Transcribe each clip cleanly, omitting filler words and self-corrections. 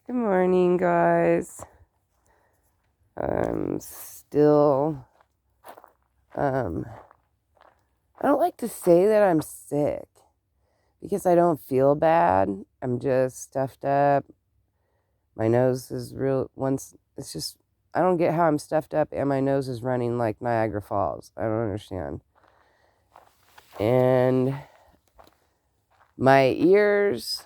Good morning, guys. I'm still, um, I don't like to say that I'm sick because I don't feel bad. I'm just stuffed up. My nose is it's just, I don't get how I'm stuffed up and my nose is running like Niagara Falls. I don't understand. And my ears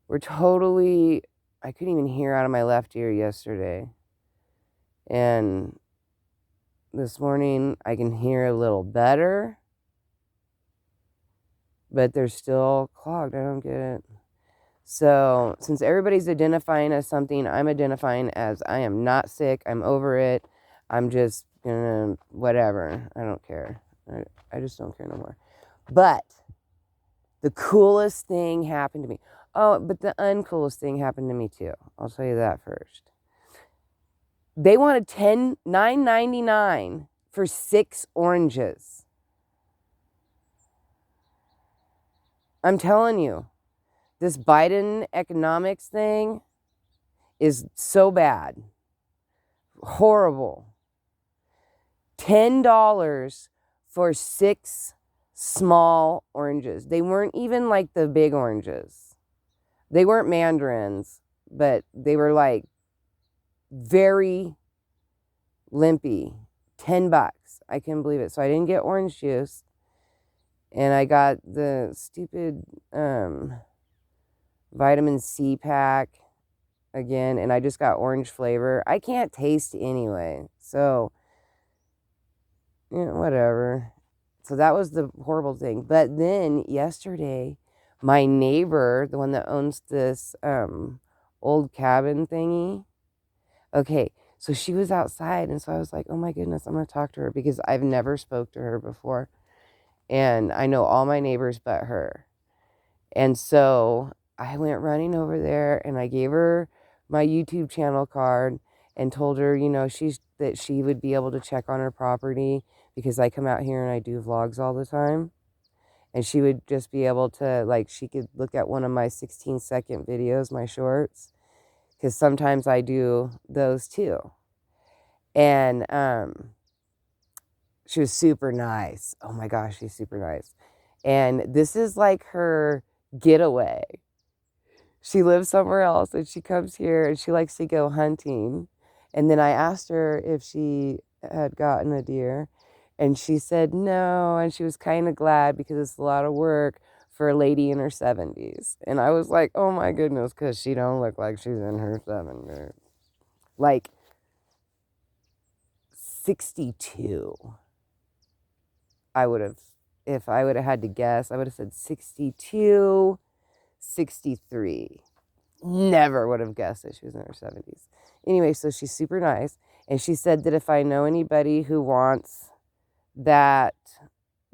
were totally, I couldn't even hear out of my left ear yesterday. And this morning I can hear a little better, but they're still clogged. I don't get it. So, since everybody's identifying as something, I'm identifying as I am not sick. I'm over it. I'm just gonna, whatever. I don't care. I just don't care no more. But the coolest thing happened to me. Oh, but the uncoolest thing happened to me too. I'll tell you that first. They wanted $9.99 for 6 oranges. I'm telling you, this Biden economics thing is so bad. Horrible. $10 for 6 small oranges. They weren't even like the big oranges. They weren't mandarins, but they were like very limpy. $10. I couldn't believe it. So I didn't get orange juice. And I got the stupid vitamin C pack again, and I just got orange flavor. I can't taste anyway, so whatever. So that was the horrible thing. But then yesterday, my neighbor, the one that owns this old cabin thingy, okay, so she was outside, and so I was like, oh my goodness, I'm gonna talk to her because I've never spoke to her before, and I know all my neighbors but her. And so I went running over there and I gave her my YouTube channel card and told her, that she would be able to check on her property because I come out here and I do vlogs all the time. And she would just be able to, she could look at one of my 16-second videos, my shorts, because sometimes I do those too. And she was super nice. Oh my gosh, she's super nice. And this is like her getaway. She lives somewhere else and she comes here and she likes to go hunting. And then I asked her if she had gotten a deer and she said no. And she was kind of glad because it's a lot of work for a lady in her 70s. And I was like, oh my goodness, because she don't look like she's in her 70s. Like 62. If I would have had to guess, I would have said 62, 63. Never would have guessed that she was in her 70s. Anyway, so she's super nice. And she said that if I know anybody who wants that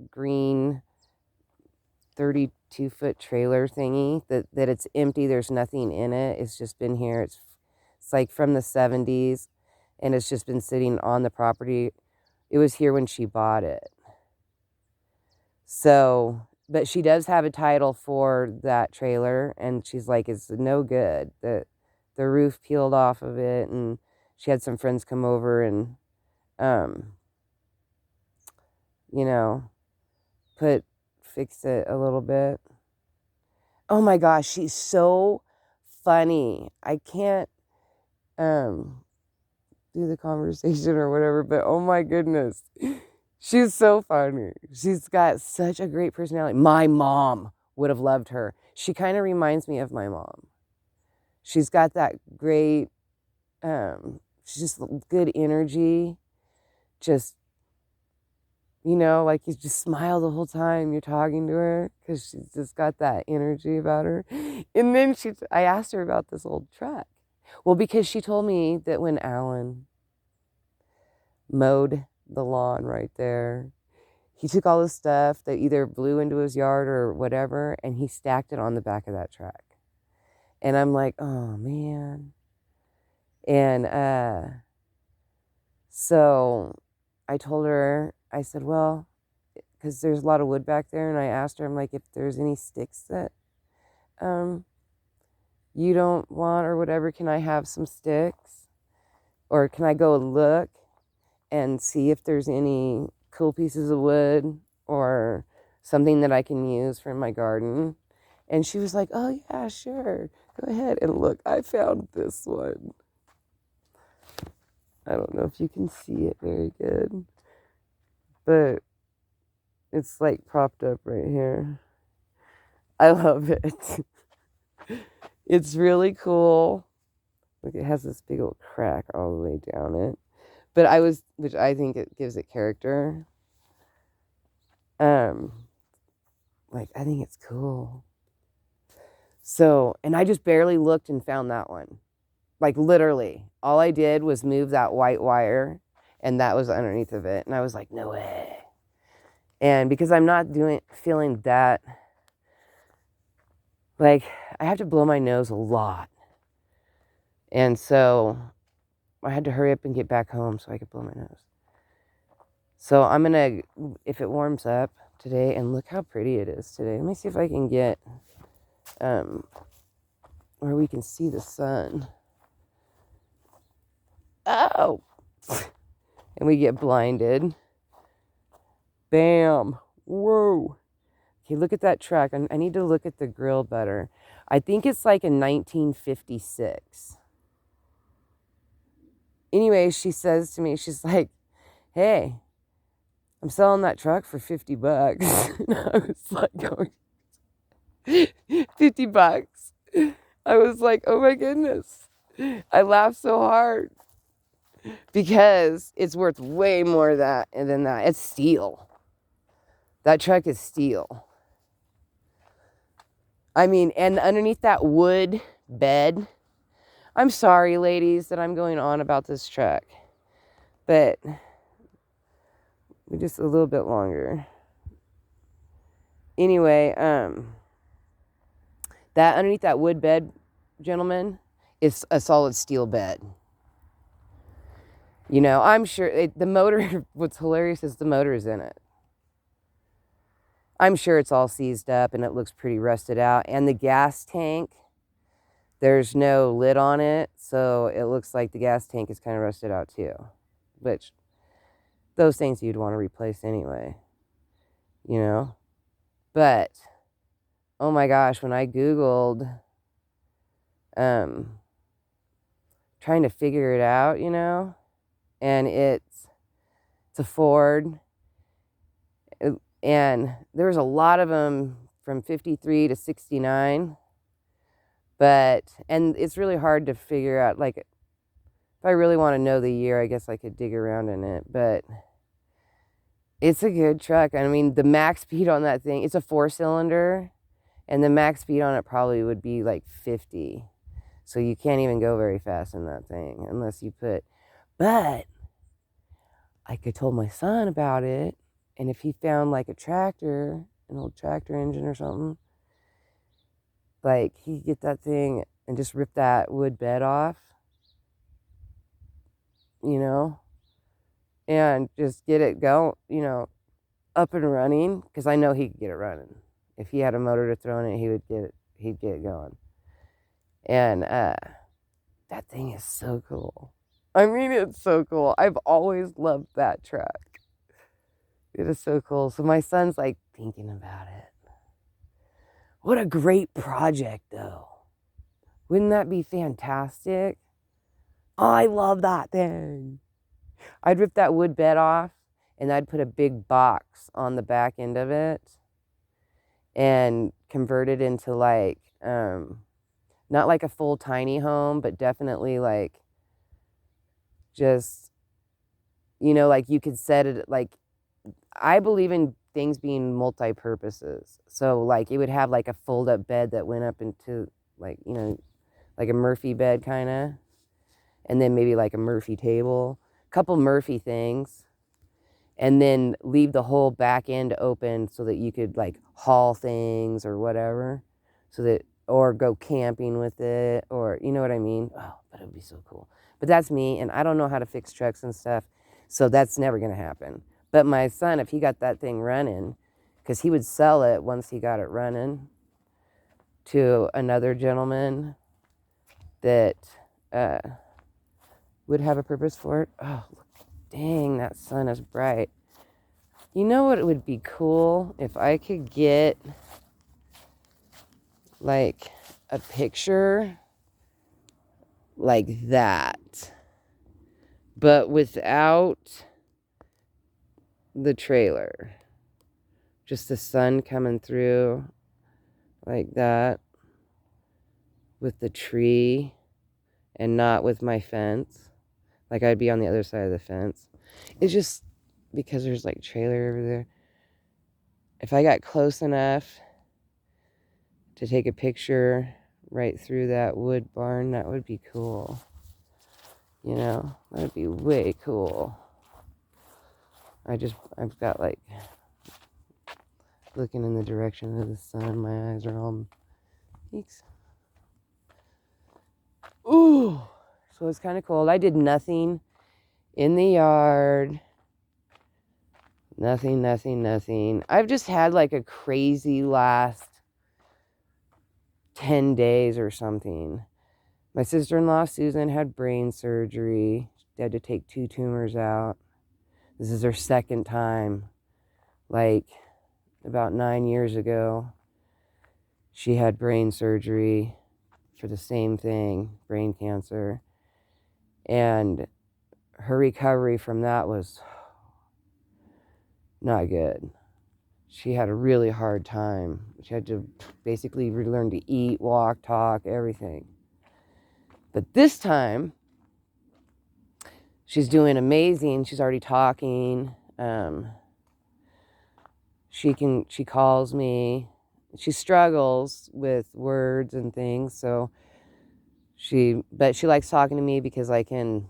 green 32-foot trailer thingy, that it's empty, there's nothing in it. It's just been here. It's like from the 70s, and it's just been sitting on the property. It was here when she bought it. So, but she does have a title for that trailer, and she's like, it's no good. The roof peeled off of it, and she had some friends come over and, you know, fix it a little bit. Oh my gosh, she's so funny. I can't do the conversation or whatever, but oh my goodness. She's so funny. She's got such a great personality. My mom would have loved her. She kind of reminds me of my mom. She's got that great, she's just good energy. Just, like you just smile the whole time you're talking to her because she's just got that energy about her. And then I asked her about this old truck. Well, because she told me that when Alan mowed the lawn right there, he took all the stuff that either blew into his yard or whatever, and he stacked it on the back of that truck. And I'm like, oh man. And so I told her, I said, well, because there's a lot of wood back there, and I asked her, I'm like, if there's any sticks that you don't want or whatever, can I have some sticks? Or can I go look and see if there's any cool pieces of wood or something that I can use for my garden? And she was like, oh yeah, sure. Go ahead. And look, I found this one. I don't know if you can see it very good, but it's like propped up right here. I love it. It's really cool. Look, it has this big old crack all the way down it. But which I think it gives it character. Like, I think it's cool. So, and I just barely looked and found that one. Like, literally, all I did was move that white wire, and that was underneath of it. And I was like, no way. And because I'm not feeling that, like, I have to blow my nose a lot. And so I had to hurry up and get back home so I could blow my nose. So I'm going to, if it warms up today, and look how pretty it is today. Let me see if I can get where we can see the sun. Oh! And we get blinded. Bam! Whoa! Okay, look at that track. I need to look at the grill better. I think it's like a 1956. Anyway, she says to me, she's like, hey, I'm selling that truck for $50. And I was like, oh, $50. I was like, oh my goodness. I laughed so hard because it's worth way more than that. It's steel. That truck is steel. I mean, and underneath that wood bed, I'm sorry, ladies, that I'm going on about this truck, but just a little bit longer. Anyway, that underneath that wood bed, gentlemen, is a solid steel bed. You know, I'm sure the motor, what's hilarious is the motor is in it. I'm sure it's all seized up and it looks pretty rusted out. And the gas tank, there's no lid on it, so it looks like the gas tank is kind of rusted out too. Which, those things you'd want to replace anyway, you know? But, oh my gosh, when I Googled trying to figure it out, you know, and it's a Ford, and there was a lot of them from 53 to 69, and it's really hard to figure out, like, if I really want to know the year, I guess I could dig around in it, but it's a good truck. I mean, the max speed on that thing, it's a 4-cylinder, and the max speed on it probably would be like 50. So you can't even go very fast in that thing unless you but I could told my son about it, and if he found like a tractor, an old tractor engine or something, like he could get that thing and just rip that wood bed off, you know, and just get it going, you know, up and running, because I know he could get it running. If he had a motor to throw in it, he'd get it going. And that thing is so cool. I mean, it's so cool. I've always loved that truck. It is so cool. So my son's like thinking about it. What a great project, though. Wouldn't that be fantastic? Oh, I love that thing. I'd rip that wood bed off, and I'd put a big box on the back end of it and convert it into like, not like a full tiny home, but definitely like just, you know, like you could set it, like, I believe in things being multi-purposes. So like it would have like a fold-up bed that went up into like, you know, like a Murphy bed kind of, and then maybe like a Murphy table, a couple Murphy things, and then leave the whole back end open so that you could like haul things or whatever, so that, or go camping with it, or, you know what I mean? Oh, but it would be so cool. But that's me, and I don't know how to fix trucks and stuff, so that's never going to happen. But my son, if he got that thing running, because he would sell it once he got it running to another gentleman, that would have a purpose for it. Oh, dang, that sun is bright. You know what would be cool? If I could get like a picture like that, but without the trailer. Just the sun coming through like that with the tree and not with my fence. Like I'd be on the other side of the fence. It's just because there's like trailer over there. If I got close enough to take a picture right through that wood barn, that would be cool. You know, that would be way cool. I've got like looking in the direction of the sun. My eyes are all peaks. Ooh, so it's kind of cold. I did nothing in the yard. Nothing. I've just had like a crazy last 10 days or something. My sister-in-law, Susan, had brain surgery. She had to take 2 tumors out. This is her second time. Like about 9 years ago, she had brain surgery for the same thing, brain cancer. And her recovery from that was not good. She had a really hard time. She had to basically relearn to eat, walk, talk, everything. But this time, she's doing amazing. She's already talking. She calls me. She struggles with words and things, so but she likes talking to me because I can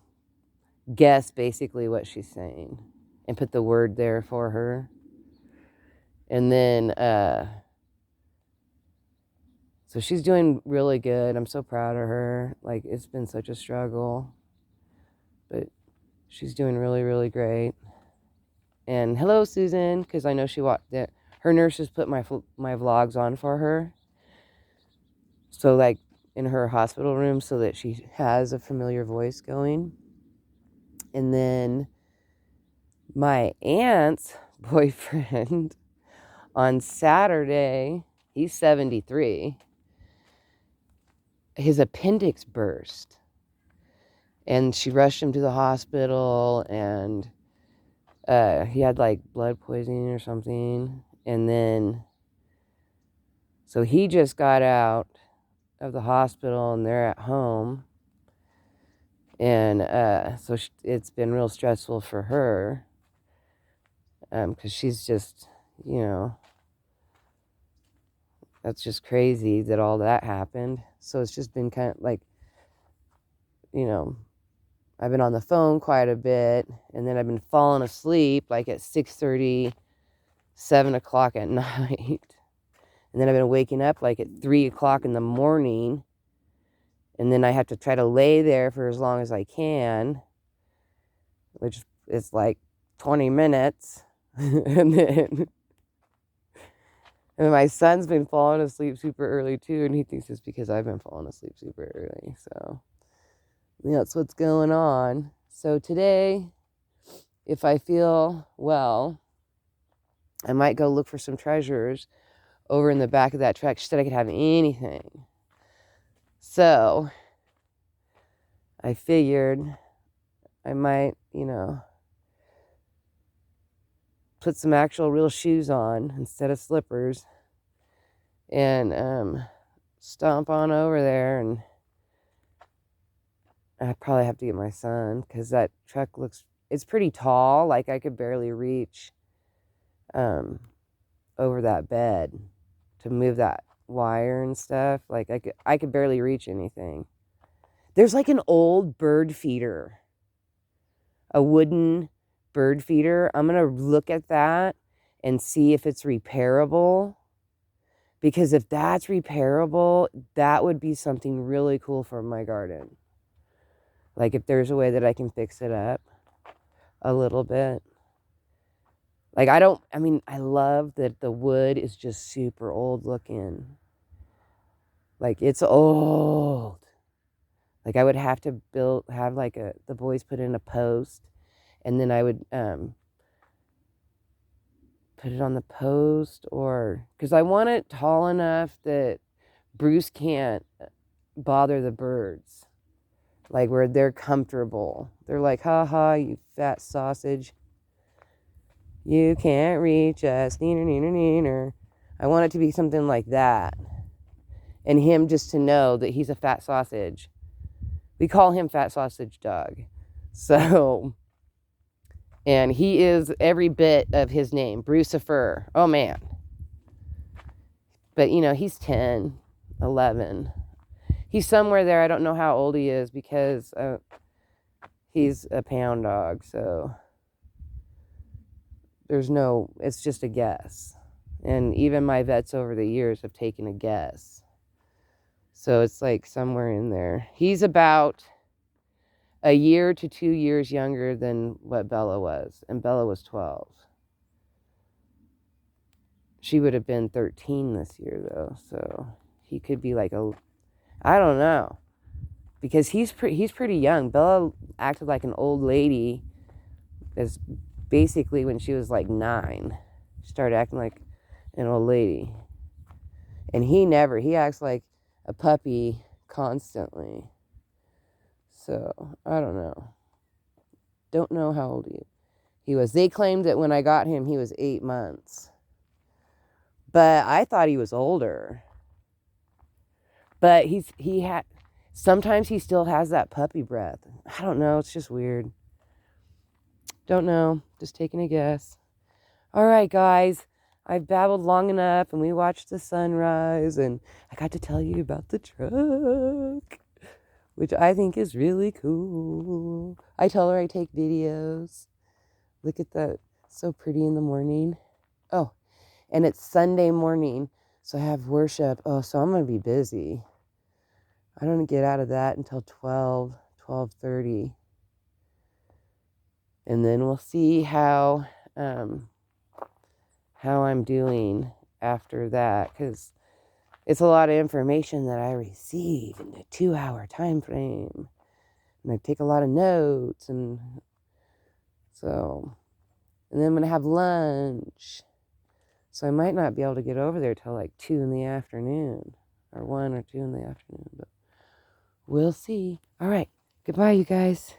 guess basically what she's saying and put the word there for her. And then, so she's doing really good. I'm so proud of her. Like, it's been such a struggle, but she's doing really, really great. And hello, Susan, because I know she watched it. Her nurses put my vlogs on for her. So, like, in her hospital room so that she has a familiar voice going. And then my aunt's boyfriend on Saturday, he's 73, his appendix burst. And she rushed him to the hospital, and he had like blood poisoning or something. And then, so he just got out of the hospital and they're at home. And so it's been real stressful for her because she's just, you know, that's just crazy that all that happened. So it's just been kind of like, you know, I've been on the phone quite a bit, and then I've been falling asleep like at 6:30, 7 o'clock at night. And then I've been waking up like at 3 o'clock in the morning. And then I have to try to lay there for as long as I can, which is like 20 minutes. And my son's been falling asleep super early too, and he thinks it's because I've been falling asleep super early. So yeah, that's what's going on. So today, if I feel well, I might go look for some treasures over in the back of that truck. She said I could have anything. So I figured I might, you know, put some actual real shoes on instead of slippers and stomp on over there. And I probably have to get my son because that truck it's pretty tall. Like I could barely reach over that bed to move that wire and stuff. Like I could barely reach anything. There's like an old bird feeder, a wooden bird feeder. I'm going to look at that and see if it's repairable, because if that's repairable, that would be something really cool for my garden. Like if there's a way that I can fix it up a little bit. Like I love that the wood is just super old looking. Like it's old. Like I would have to have like the boys put in a post, and then I would put it on the post, or because I want it tall enough that Bruce can't bother the birds, like where they're comfortable. They're like, ha ha, you fat sausage. You can't reach us. Neener, neener, neener. I want it to be something like that. And him just to know that he's a fat sausage. We call him Fat Sausage Dog. So, and he is every bit of his name, Brucifer. Oh, man. But, you know, he's 10, 11. He's somewhere there. I don't know how old he is because he's a pound dog. So it's just a guess. And even my vets over the years have taken a guess. So it's like somewhere in there. He's about a year to 2 years younger than what Bella was. And Bella was 12. She would have been 13 this year, though. So he could be like I don't know. Because he's pretty young. Bella acted like an old lady as basically when she was like 9. She started acting like an old lady. And he acts like a puppy constantly. So, I don't know. Don't know how old he was. They claimed that when I got him, he was 8 months. But I thought he was older. But sometimes he still has that puppy breath. I don't know. It's just weird. Don't know. Just taking a guess. All right, guys. I've babbled long enough, and we watched the sunrise, and I got to tell you about the truck, which I think is really cool. I tell her I take videos. Look at that. So pretty in the morning. Oh, and it's Sunday morning, so I have worship. Oh, so I'm going to be busy. I don't get out of that until 12:30. And then we'll see how I'm doing after that, because it's a lot of information that I receive in a 2-hour time frame, and I take a lot of notes, and then I'm gonna have lunch, so I might not be able to get over there till like 2 in the afternoon, or 1 or 2 in the afternoon, but we'll see. All right, goodbye, you guys.